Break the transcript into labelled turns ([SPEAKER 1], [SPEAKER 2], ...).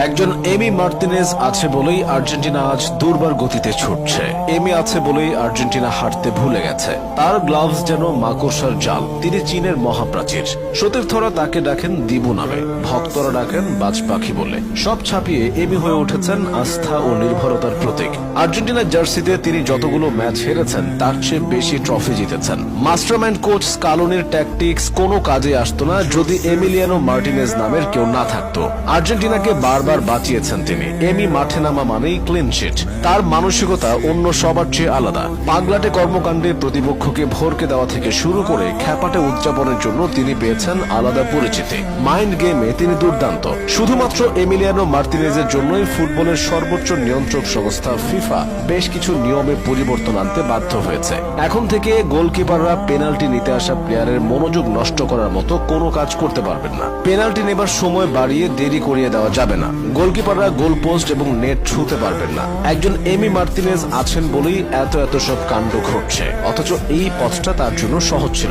[SPEAKER 1] একজন এমি মার্তিনেজ আছে বলেই আর্জেন্টিনা আজ দুর্বার গতিতে ছুটছে। এমি আছে বলেই আর্জেন্টিনা হাঁটতে ভুলে গেছে। তার গ্লাভস যেন মাকড়সার জাল। তিনি চীনের মহাপ্রাচীর। সতীর্থরা তাকে ডাকেন দিবু নামে, ভক্তরা ডাকেন বাজ পাখি বলে। সব ছাপিয়ে এমি হয়ে উঠেছেন আস্থা ও নির্ভরতার প্রতীক। আর্জেন্টিনার জার্সিতে তিনি যতগুলো ম্যাচ হেরেছেন তার চেয়ে বেশি ট্রফি জিতেছেন। মাস্টারমাইন্ড কোচ স্কালোনির ট্যাকটিক্স কোনো কাজে আসতো না যদি এমিলিয়ানো মার্টিনেজ নামের কেউ না থাকতো। আর্জেন্টিনাকে বারবার বাঁচিয়েছেন তিনি। এমি মাঠে নামা মানেই ক্লিন শিট। তার মানসিকতা অন্য সবার চেয়ে আলাদা। পাগলাটে কর্মকাণ্ডে প্রতিপক্ষকে ভরকে দেওয়া থেকে শুরু করে খ্যাপাটে উদযাপনের জন্য তিনি পেয়েছেন আলাদা পরিচিতি। মাইন্ড গেমে তিনি দুর্দান্ত। শুধুমাত্র এমিলিয়ানো মার্তিনেজের জন্যই ফুটবলের সর্বোচ্চ নিয়ন্ত্রক সংস্থা ফিফা বেশ কিছু নিয়মে পরিবর্তন আনতে বাধ্য হয়েছে। এখন থেকে গোলকিপাররা পেনাল্টি নিতে আসা প্লেয়ারের মনোযোগ নষ্ট করার মতো কোনো কাজ করতে পারবেন না। পেনাল্টি নেবার সময় বাড়িয়ে দেরি করিয়ে দেওয়া যাবে না। গোলকিপাররা গোল পোস্ট এবং নেট ছুঁতে পারবেন না। একজন এমি মার্তিনেজ আছেন বলেই এত সব কাণ্ড ঘটছে। অথচ এই পথটা তার জন্য সহজ ছিল।